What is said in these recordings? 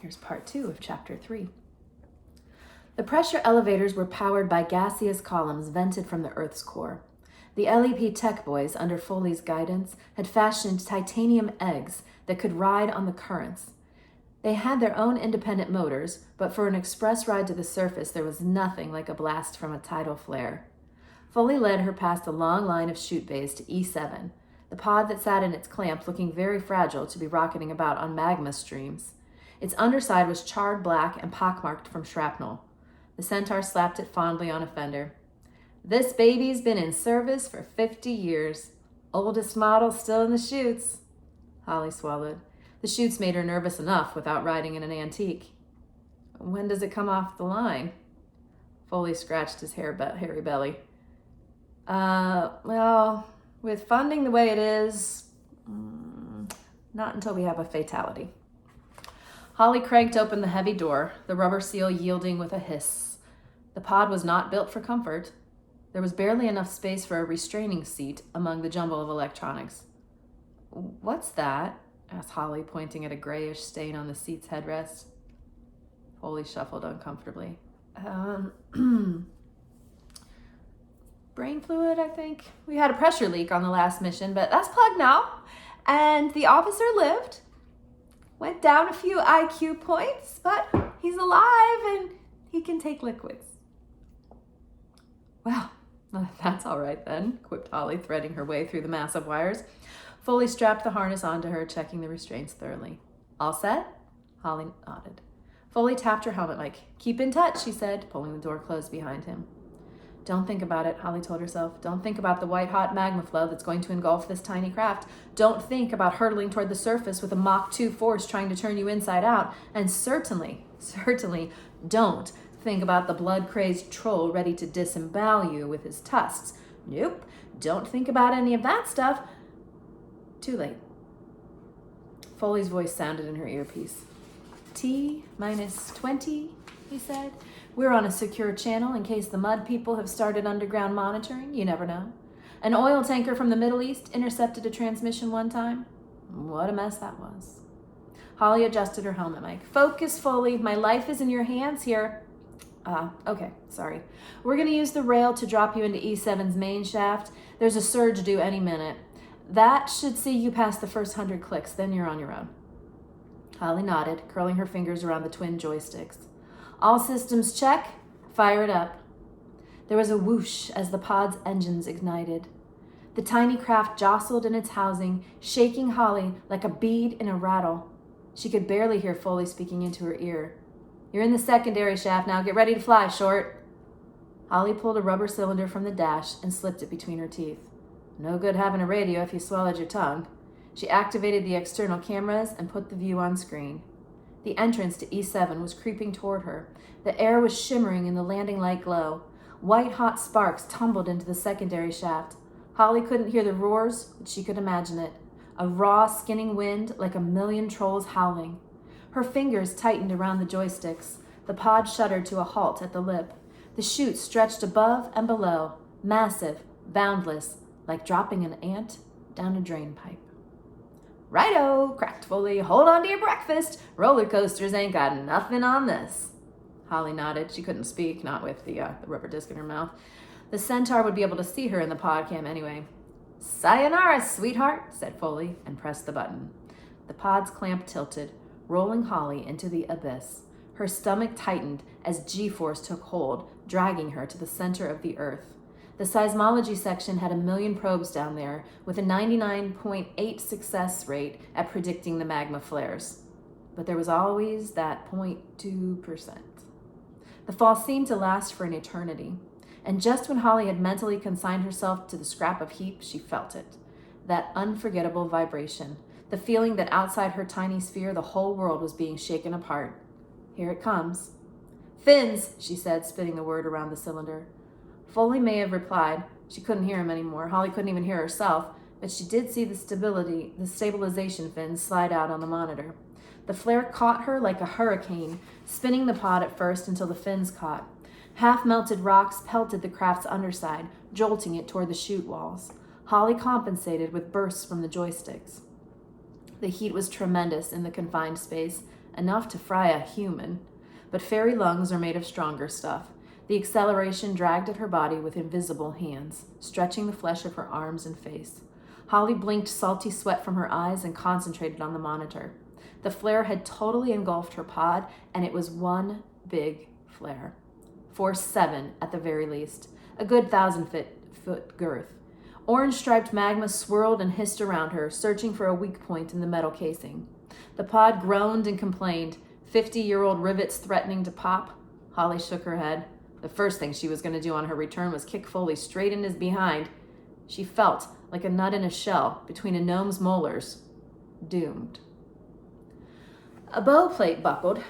Here's part 2 of chapter 3. The pressure elevators were powered by gaseous columns vented from the Earth's core. The LEP tech boys, under Foley's guidance, had fashioned titanium eggs that could ride on the currents. They had their own independent motors, but for an express ride to the surface, there was nothing like a blast from a tidal flare. Foley led her past a long line of chute bays to E7, the pod that sat in its clamp looking very fragile to be rocketing about on magma streams. Its underside was charred black and pockmarked from shrapnel. The Centaur slapped it fondly on a fender. "This baby's been in service for 50 years. Oldest model still in the chutes." Holly swallowed. The chutes made her nervous enough without riding in an antique. "When does it come off the line?" Foley scratched his hairy belly. Well, with funding the way it is, not until we have a fatality." Holly cranked open the heavy door, the rubber seal yielding with a hiss. The pod was not built for comfort. There was barely enough space for a restraining seat among the jumble of electronics. "What's that?" asked Holly, pointing at a grayish stain on the seat's headrest. Foley shuffled uncomfortably. Brain fluid, I think. We had a pressure leak on the last mission, but that's plugged now. And the officer lived. Went down a few IQ points, but he's alive and he can take liquids." "Well, that's all right then," quipped Holly, threading her way through the mass of wires. Foley strapped the harness onto her, checking the restraints thoroughly. "All set?" Holly nodded. Foley tapped her helmet mic. "Keep in touch," she said, pulling the door closed behind him. "Don't think about it," Holly told herself. "Don't think about the white-hot magma flow that's going to engulf this tiny craft. Don't think about hurtling toward the surface with a Mach 2 force trying to turn you inside out. And certainly don't think about the blood-crazed troll ready to disembowel you with his tusks. Nope, don't think about any of that stuff." Too late. Foley's voice sounded in her earpiece. "T-20, he said. "We're on a secure channel in case the mud people have started underground monitoring. You never know. An oil tanker from the Middle East intercepted a transmission one time. What a mess that was." Holly adjusted her helmet mic. "Focus, Foley. My life is in your hands here." Okay, sorry. "We're going to use the rail to drop you into E7's main shaft. There's a surge due any minute. That should see you past the first 100 clicks, then you're on your own." Holly nodded, curling her fingers around the twin joysticks. "All systems check. Fire it up." There was a whoosh as the pod's engines ignited. The tiny craft jostled in its housing, shaking Holly like a bead in a rattle. She could barely hear Foley speaking into her ear. "You're in the secondary shaft now. Get ready to fly, Short." Holly pulled a rubber cylinder from the dash and slipped it between her teeth. No good having a radio if you swallowed your tongue. She activated the external cameras and put the view on screen. The entrance to E7 was creeping toward her. The air was shimmering in the landing light glow. White-hot sparks tumbled into the secondary shaft. Holly couldn't hear the roars, but she could imagine it. A raw, skinning wind like a million trolls howling. Her fingers tightened around the joysticks. The pod shuddered to a halt at the lip. The chute stretched above and below, massive, boundless, like dropping an ant down a drain pipe. "Righto," cracked Foley. "Hold on to your breakfast. Roller coasters ain't got nothing on this." Holly nodded. She couldn't speak, not with the rubber disc in her mouth. The Centaur would be able to see her in the pod cam anyway. "Sayonara, sweetheart," said Foley, and pressed the button. The pod's clamp tilted, rolling Holly into the abyss. Her stomach tightened as G-force took hold, dragging her to the center of the Earth. The seismology section had 1,000,000 probes down there, with a 99.8 success rate at predicting the magma flares. But there was always that 0.2%. The fall seemed to last for an eternity, and just when Holly had mentally consigned herself to the scrap of heap, she felt it. That unforgettable vibration, the feeling that outside her tiny sphere, the whole world was being shaken apart. "Here it comes." "Fins," she said, spinning the word around the cylinder. Foley may have replied. She couldn't hear him anymore. Holly couldn't even hear herself, but she did see the stabilization fins slide out on the monitor. The flare caught her like a hurricane, spinning the pod at first until the fins caught. Half-melted rocks pelted the craft's underside, jolting it toward the chute walls. Holly compensated with bursts from the joysticks. The heat was tremendous in the confined space, enough to fry a human. But fairy lungs are made of stronger stuff. The acceleration dragged at her body with invisible hands, stretching the flesh of her arms and face. Holly blinked salty sweat from her eyes and concentrated on the monitor. The flare had totally engulfed her pod, and it was one big flare. Force 7 at the very least, a good 1,000-foot girth. Orange-striped magma swirled and hissed around her, searching for a weak point in the metal casing. The pod groaned and complained, 50-year-old rivets threatening to pop. Holly shook her head. The first thing she was going to do on her return was kick Foley straight in his behind. She felt like a nut in a shell between a gnome's molars. Doomed. A bow plate buckled,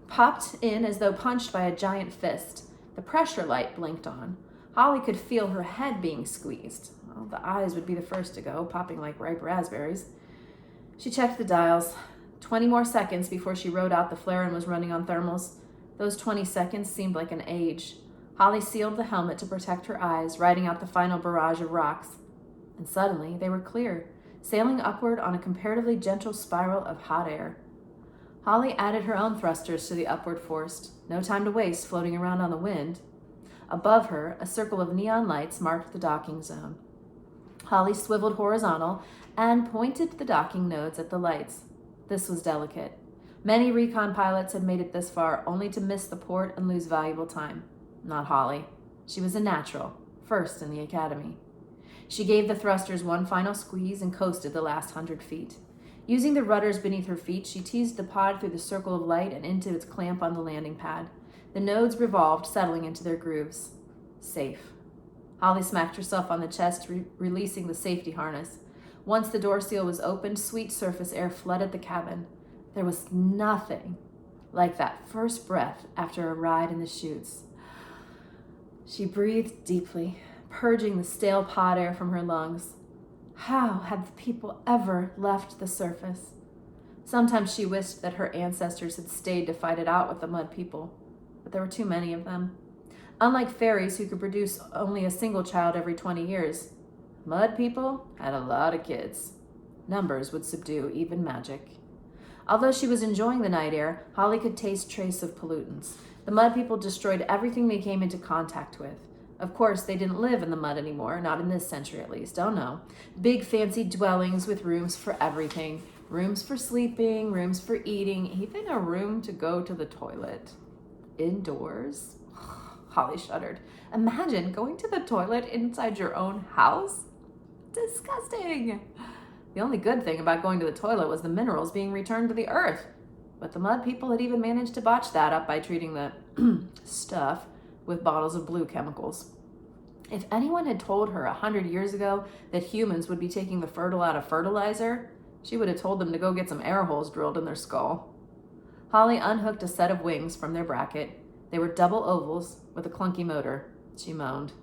popped in as though punched by a giant fist. The pressure light blinked on. Holly could feel her head being squeezed. Well, the eyes would be the first to go, popping like ripe raspberries. She checked the dials. 20 more seconds before she rode out the flare and was running on thermals. Those 20 seconds seemed like an age. Holly sealed the helmet to protect her eyes, riding out the final barrage of rocks. And suddenly, they were clear, sailing upward on a comparatively gentle spiral of hot air. Holly added her own thrusters to the upward force. No time to waste floating around on the wind. Above her, a circle of neon lights marked the docking zone. Holly swiveled horizontal and pointed the docking nodes at the lights. This was delicate. Many recon pilots had made it this far only to miss the port and lose valuable time. Not Holly. She was a natural, first in the academy. She gave the thrusters one final squeeze and coasted the last 100 feet. Using the rudders beneath her feet, she teased the pod through the circle of light and into its clamp on the landing pad. The nodes revolved, settling into their grooves. Safe. Holly smacked herself on the chest, releasing the safety harness. Once the door seal was opened, sweet surface air flooded the cabin. There was nothing like that first breath after a ride in the chutes. She breathed deeply, purging the stale pod air from her lungs. How had the people ever left the surface? Sometimes she wished that her ancestors had stayed to fight it out with the mud people, but there were too many of them. Unlike fairies who could produce only a single child every 20 years, mud people had a lot of kids. Numbers would subdue even magic. Although she was enjoying the night air, Holly could taste trace of pollutants. The mud people destroyed everything they came into contact with. Of course, they didn't live in the mud anymore, not in this century at least. Oh no. Big fancy dwellings with rooms for everything. Rooms for sleeping, rooms for eating, even a room to go to the toilet. Indoors? Holly shuddered. Imagine going to the toilet inside your own house? Disgusting. The only good thing about going to the toilet was the minerals being returned to the earth. But the mud people had even managed to botch that up by treating the stuff with bottles of blue chemicals. If anyone had told her 100 years ago that humans would be taking the fertile out of fertilizer, she would have told them to go get some air holes drilled in their skull. Holly unhooked a set of wings from their bracket. They were double ovals with a clunky motor. She moaned.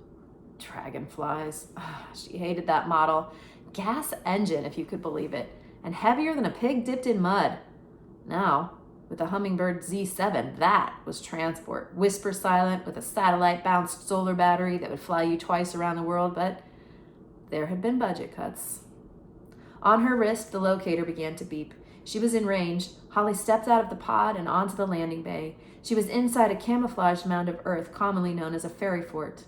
Dragonflies. She hated that model. Gas engine, if you could believe it, and heavier than a pig dipped in mud. Now, with the Hummingbird Z7, that was transport. Whisper silent with a satellite-bounced solar battery that would fly you twice around the world, but there had been budget cuts. On her wrist, the locator began to beep. She was in range. Holly stepped out of the pod and onto the landing bay. She was inside a camouflaged mound of earth commonly known as a fairy fort.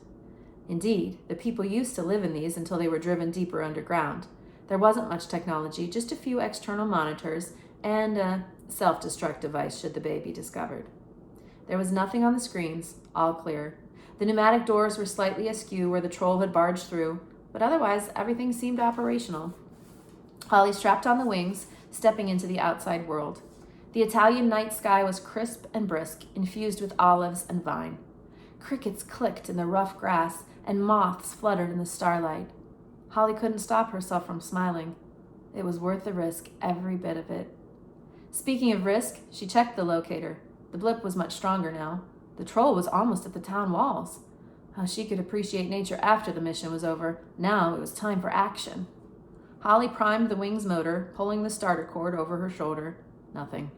Indeed, the people used to live in these until they were driven deeper underground. There wasn't much technology, just a few external monitors and a self-destruct device should the bay be discovered. There was nothing on the screens, all clear. The pneumatic doors were slightly askew where the troll had barged through, but otherwise everything seemed operational. Holly strapped on the wings, stepping into the outside world. The Italian night sky was crisp and brisk, infused with olives and vine. Crickets clicked in the rough grass, and moths fluttered in the starlight. Holly couldn't stop herself from smiling. It was worth the risk, every bit of it. Speaking of risk, she checked the locator. The blip was much stronger now. The troll was almost at the town walls. How she could appreciate nature after the mission was over. Now it was time for action. Holly primed the wing's motor, pulling the starter cord over her shoulder. Nothing.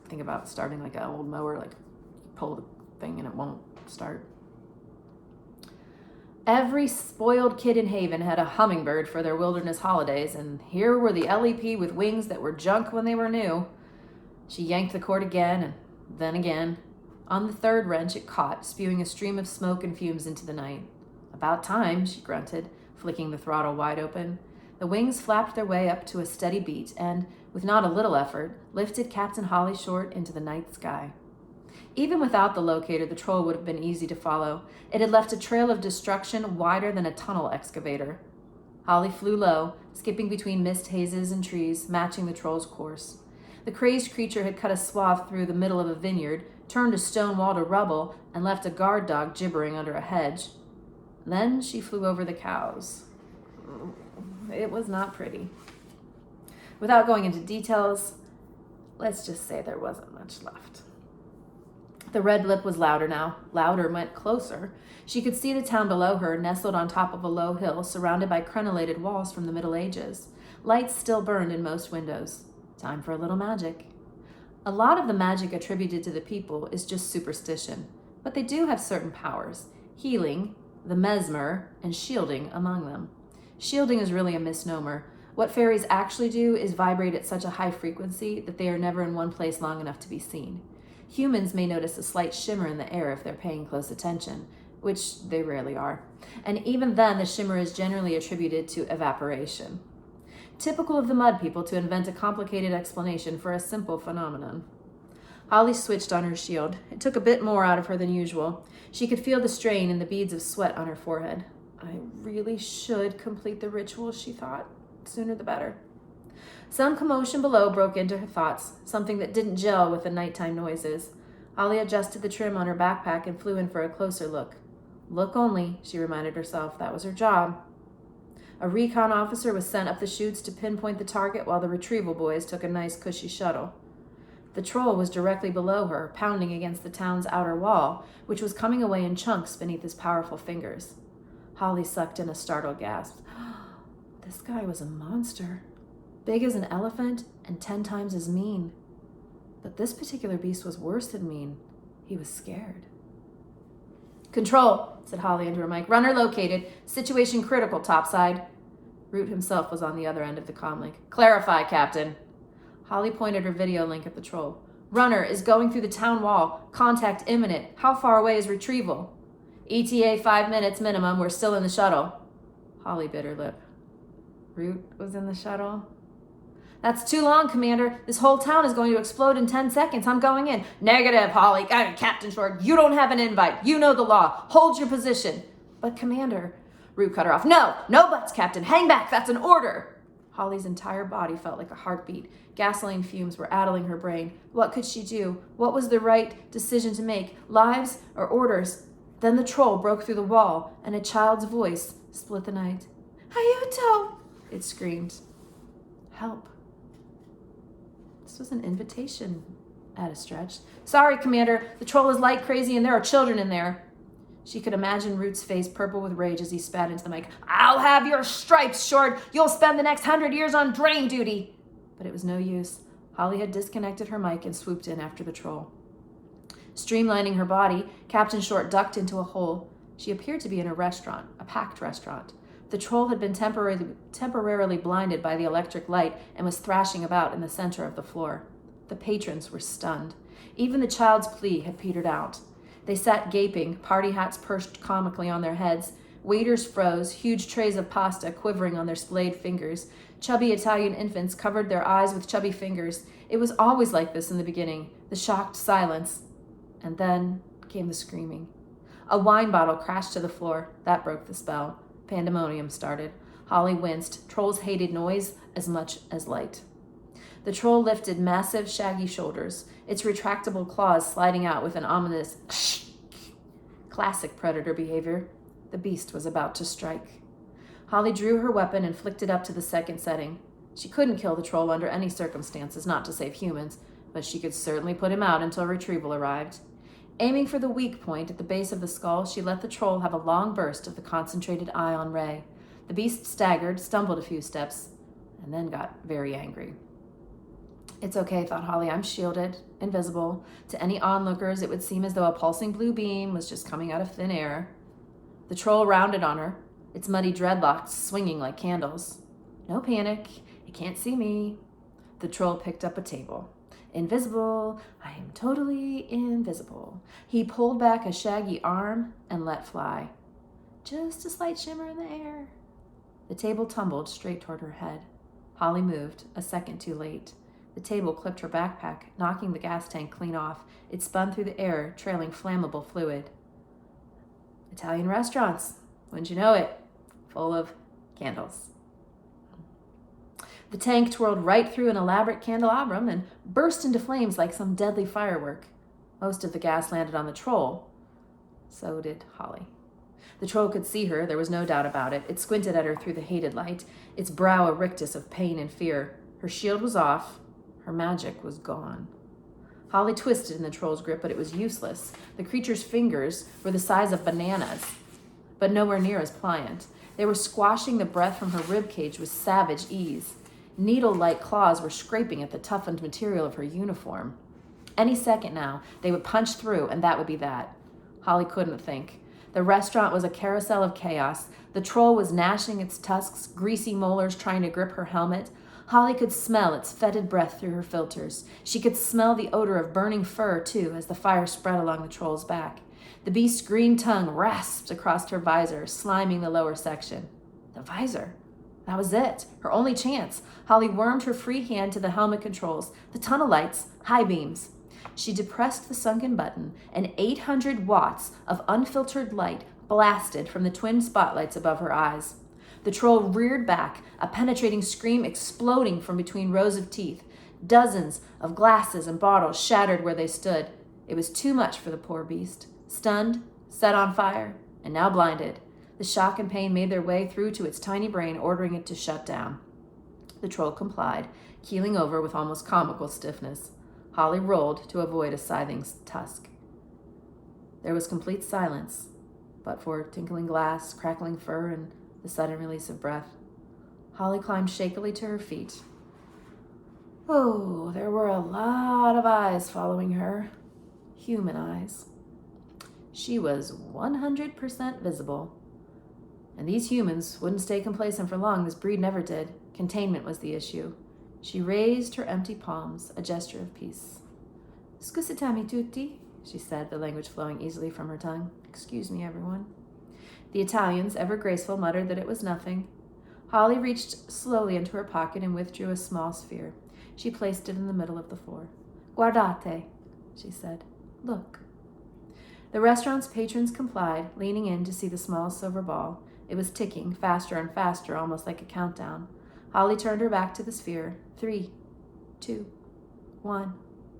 Think about starting like an old mower, like you pull the thing and it won't start. Every spoiled kid in Haven had a hummingbird for their wilderness holidays, and here were the LEP with wings that were junk when they were new. She yanked the cord again and then again. On the third wrench, it caught, spewing a stream of smoke and fumes into the night. "About time," she grunted, flicking the throttle wide open. The wings flapped their way up to a steady beat and, with not a little effort, lifted Captain Holly Short into the night sky. Even without the locator, the Troll would have been easy to follow. It had left a trail of destruction wider than a tunnel excavator. Holly flew low, skipping between mist hazes and trees, matching the Troll's course. The crazed creature had cut a swath through the middle of a vineyard, turned a stone wall to rubble, and left a guard dog gibbering under a hedge. Then she flew over the cows. It was not pretty. Without going into details, let's just say there wasn't much left. The red blip was louder now. Louder meant closer. She could see the town below her, nestled on top of a low hill, surrounded by crenellated walls from the Middle Ages. Lights still burned in most windows. Time for a little magic. A lot of the magic attributed to the people is just superstition, but they do have certain powers. Healing, the mesmer, and shielding among them. Shielding is really a misnomer. What fairies actually do is vibrate at such a high frequency that they are never in one place long enough to be seen. Humans may notice a slight shimmer in the air if they're paying close attention, which they rarely are. And even then, the shimmer is generally attributed to evaporation. Typical of the mud people to invent a complicated explanation for a simple phenomenon. Holly switched on her shield. It took a bit more out of her than usual. She could feel the strain and the beads of sweat on her forehead. I really should complete the ritual, she thought. Sooner the better. Some commotion below broke into her thoughts, something that didn't gel with the nighttime noises. Holly adjusted the trim on her backpack and flew in for a closer look. Look only, she reminded herself. That was her job. A recon officer was sent up the chutes to pinpoint the target while the retrieval boys took a nice cushy shuttle. The Troll was directly below her, pounding against the town's outer wall, which was coming away in chunks beneath his powerful fingers. Holly sucked in a startled gasp. This guy was a monster. Big as an elephant and 10 times as mean. But this particular beast was worse than mean. He was scared. "Control," said Holly into her mic. "Runner located. Situation critical, topside." Root himself was on the other end of the comlink. "Clarify, Captain." Holly pointed her video link at the Troll. "Runner is going through the town wall. Contact imminent. How far away is retrieval?" "ETA 5 minutes minimum. We're still in the shuttle." Holly bit her lip. Root was in the shuttle? "That's too long, Commander. This whole town is going to explode in 10 seconds. I'm going in." "Negative, Holly. Captain Short, you don't have an invite. You know the law. Hold your position." "But, Commander," Root cut her off. No buts, Captain. Hang back. That's an order." Holly's entire body felt like a heartbeat. Gasoline fumes were addling her brain. What could she do? What was the right decision to make? Lives or orders? Then the Troll broke through the wall, and a child's voice split the night. "Hayuto!" it screamed. Help. This was an invitation at a stretch. "Sorry, Commander. The Troll is light crazy and there are children in there." She could imagine Root's face purple with rage as he spat into the mic. "I'll have your stripes, Short. You'll spend the next 100 years on drain duty." But it was no use. Holly had disconnected her mic and swooped in after the Troll. Streamlining her body, Captain Short ducked into a hole. She appeared to be in a restaurant, a packed restaurant. The Troll had been temporarily blinded by the electric light and was thrashing about in the center of the floor. The patrons were stunned. Even the child's plea had petered out. They sat gaping, party hats perched comically on their heads. Waiters froze, huge trays of pasta quivering on their splayed fingers. Chubby Italian infants covered their eyes with chubby fingers. It was always like this in the beginning, the shocked silence. And then came the screaming. A wine bottle crashed to the floor. That broke the spell. Pandemonium started. Holly winced. Trolls hated noise as much as light. The Troll lifted massive, shaggy shoulders, its retractable claws sliding out with an ominous classic predator behavior. The beast was about to strike. Holly drew her weapon and flicked it up to the second setting. She couldn't kill the Troll under any circumstances, not to save humans, but she could certainly put him out until retrieval arrived. Aiming for the weak point at the base of the skull, she let the Troll have a long burst of the concentrated ion ray. The beast staggered, stumbled a few steps, and then got very angry. It's okay, thought Holly. I'm shielded, invisible. To any onlookers, it would seem as though a pulsing blue beam was just coming out of thin air. The Troll rounded on her, its muddy dreadlocks swinging like candles. No panic. It can't see me. The Troll picked up a table. Invisible. I am totally invisible. He pulled back a shaggy arm and let fly. Just a slight shimmer in the air. The table tumbled straight toward her head. Holly moved, a second too late. The table clipped her backpack, knocking the gas tank clean off. It spun through the air, trailing flammable fluid. Italian restaurants, wouldn't you know it, full of candles. The tank twirled right through an elaborate candelabrum and burst into flames like some deadly firework. Most of the gas landed on the troll. So did Holly. The troll could see her, there was no doubt about it. It squinted at her through the hated light, its brow a rictus of pain and fear. Her shield was off. Her magic was gone. Holly twisted in the troll's grip, but it was useless. The creature's fingers were the size of bananas, but nowhere near as pliant. They were squashing the breath from her ribcage with savage ease. Needle-like claws were scraping at the toughened material of her uniform. Any second now, they would punch through, and that would be that. Holly couldn't think. The restaurant was a carousel of chaos. The troll was gnashing its tusks, greasy molars trying to grip her helmet. Holly could smell its fetid breath through her filters. She could smell the odor of burning fur, too, as the fire spread along the troll's back. The beast's green tongue rasped across her visor, sliming the lower section. The visor? That was it. Her only chance. Holly wormed her free hand to the helmet controls, the tunnel lights, high beams. She depressed the sunken button, and 800 watts of unfiltered light blasted from the twin spotlights above her eyes. The troll reared back, a penetrating scream exploding from between rows of teeth. Dozens of glasses and bottles shattered where they stood. It was too much for the poor beast. Stunned, set on fire, and now blinded. The shock and pain made their way through to its tiny brain, ordering it to shut down. The troll complied, keeling over with almost comical stiffness. Holly rolled to avoid a scything tusk. There was complete silence, but for tinkling glass, crackling fur, and the sudden release of breath. Holly climbed shakily to her feet. Oh, there were a lot of eyes following her. Human eyes. She was 100% visible. And these humans wouldn't stay complacent for long. This breed never did. Containment was the issue. She raised her empty palms, a gesture of peace. Scusatemi tutti, she said, the language flowing easily from her tongue. Excuse me, everyone. The Italians, ever graceful, muttered that it was nothing. Holly reached slowly into her pocket and withdrew a small sphere. She placed it in the middle of the floor. Guardate, she said. Look. The restaurant's patrons complied, leaning in to see the small silver ball. It was ticking, faster and faster, almost like a countdown. Holly turned her back to the sphere. 3, 2, 1.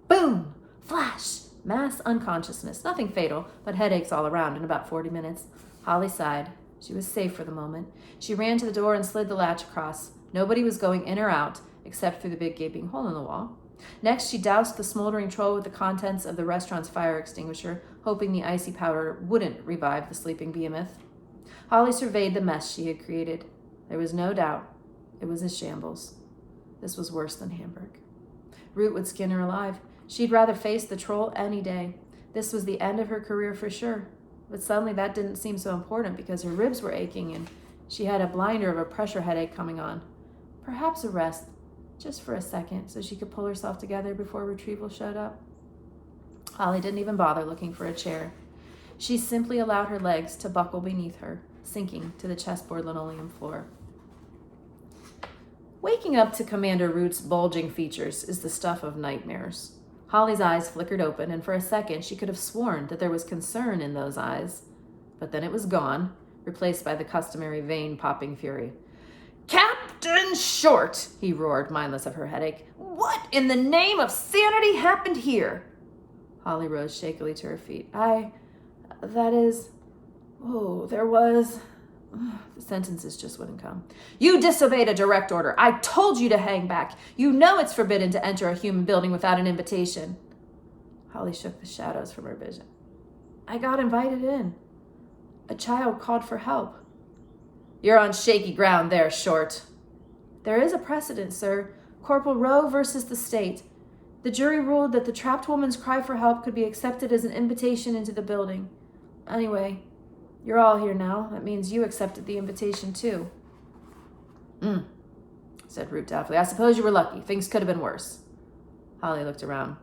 Boom! Flash! Mass unconsciousness. Nothing fatal, but headaches all around in about 40 minutes. Holly sighed. She was safe for the moment. She ran to the door and slid the latch across. Nobody was going in or out, except through the big gaping hole in the wall. Next, she doused the smoldering troll with the contents of the restaurant's fire extinguisher, hoping the icy powder wouldn't revive the sleeping behemoth. Holly surveyed the mess she had created. There was no doubt. It was a shambles. This was worse than Hamburg. Root would skin her alive. She'd rather face the troll any day. This was the end of her career for sure. But suddenly that didn't seem so important because her ribs were aching and she had a blinder of a pressure headache coming on. Perhaps a rest, just for a second, so she could pull herself together before retrieval showed up. Holly didn't even bother looking for a chair. She simply allowed her legs to buckle beneath her, sinking to the chessboard linoleum floor. Waking up to Commander Root's bulging features is the stuff of nightmares. Holly's eyes flickered open, and for a second she could have sworn that there was concern in those eyes. But then it was gone, replaced by the customary vein-popping fury. Captain Short, he roared, mindless of her headache. What in the name of sanity happened here? Holly rose shakily to her feet. There was... The sentences just wouldn't come. You disobeyed a direct order. I told you to hang back. You know it's forbidden to enter a human building without an invitation. Holly shook the shadows from her vision. I got invited in. A child called for help. You're on shaky ground there, Short. There is a precedent, sir. Corporal Rowe versus the state. The jury ruled that the trapped woman's cry for help could be accepted as an invitation into the building. Anyway, you're all here now. That means you accepted the invitation, too. Said Root doubtfully. I suppose you were lucky. Things could have been worse. Holly looked around.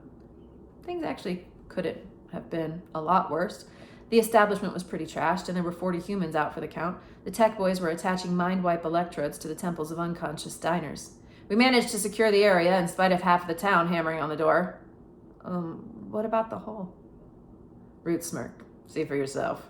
Things actually couldn't have been a lot worse. The establishment was pretty trashed, and there were 40 humans out for the count. The tech boys were attaching mind-wipe electrodes to the temples of unconscious diners. We managed to secure the area in spite of half of the town hammering on the door. What about the hole? Root smirked. See for yourself.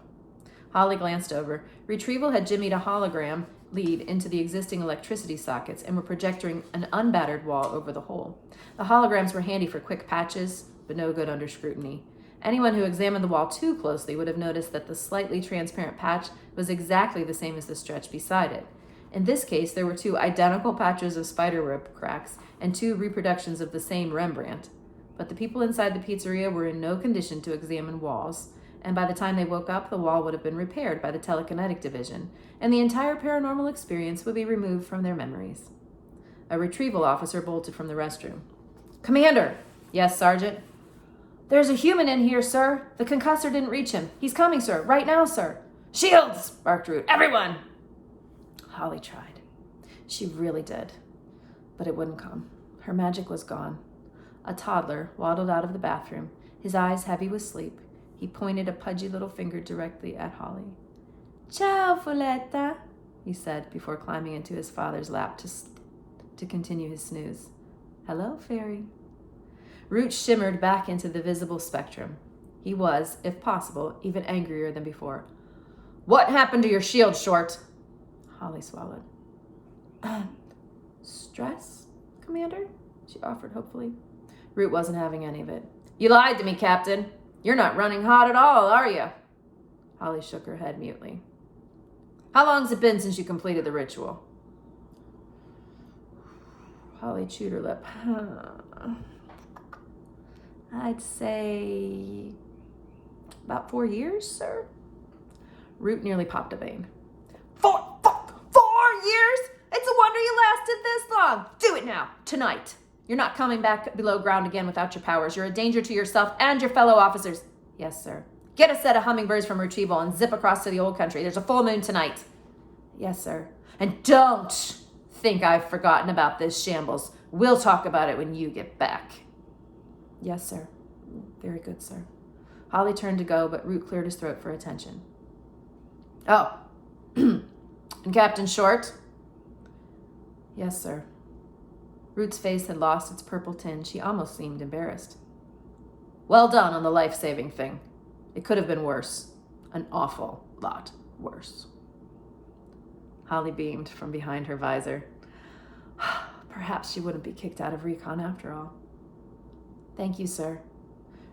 Holly glanced over. Retrieval had jimmied a hologram lead into the existing electricity sockets and were projecting an unbattered wall over the hole. The holograms were handy for quick patches, but no good under scrutiny. Anyone who examined the wall too closely would have noticed that the slightly transparent patch was exactly the same as the stretch beside it. In this case, there were 2 identical patches of spiderweb cracks and 2 reproductions of the same Rembrandt. But the people inside the pizzeria were in no condition to examine walls, and by the time they woke up, the wall would have been repaired by the telekinetic division, and the entire paranormal experience would be removed from their memories. A retrieval officer bolted from the restroom. Commander! Yes, Sergeant? There's a human in here, sir. The concussor didn't reach him. He's coming, sir. Right now, sir. Shields! Barked Root. Everyone! Holly tried. She really did. But it wouldn't come. Her magic was gone. A toddler waddled out of the bathroom, his eyes heavy with sleep. He pointed a pudgy little finger directly at Holly. Ciao, Folletta, he said before climbing into his father's lap to continue his snooze. Hello, fairy. Root shimmered back into the visible spectrum. He was, if possible, even angrier than before. What happened to your shield, Short? Holly swallowed. Stress, Commander? She offered hopefully. Root wasn't having any of it. You lied to me, Captain. You're not running hot at all, are you? Holly shook her head mutely. How long's it been since you completed the ritual? Holly chewed her lip. I'd say about 4 years, sir. Root nearly popped a vein. 4 years? It's a wonder you lasted this long. Do it now, tonight. You're not coming back below ground again without your powers. You're a danger to yourself and your fellow officers. Yes, sir. Get a set of hummingbirds from Retrieval and zip across to the old country. There's a full moon tonight. Yes, sir. And don't think I've forgotten about this shambles. We'll talk about it when you get back. Yes, sir. Very good, sir. Holly turned to go, but Root cleared his throat for attention. Oh. And Captain Short? Yes, sir. Root's face had lost its purple tinge. She almost seemed embarrassed. Well done on the life-saving thing. It could have been worse. An awful lot worse. Holly beamed from behind her visor. Perhaps she wouldn't be kicked out of recon after all. Thank you, sir.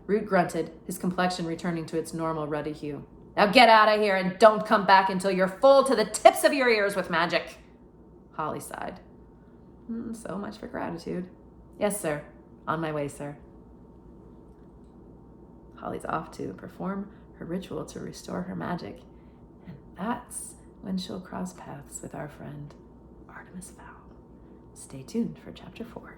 Root grunted, his complexion returning to its normal ruddy hue. Now get out of here and don't come back until you're full to the tips of your ears with magic. Holly sighed. So much for gratitude. Yes, sir. On my way, sir. Holly's off to perform her ritual to restore her magic. And that's when she'll cross paths with our friend Artemis Fowl. Stay tuned for Chapter 4.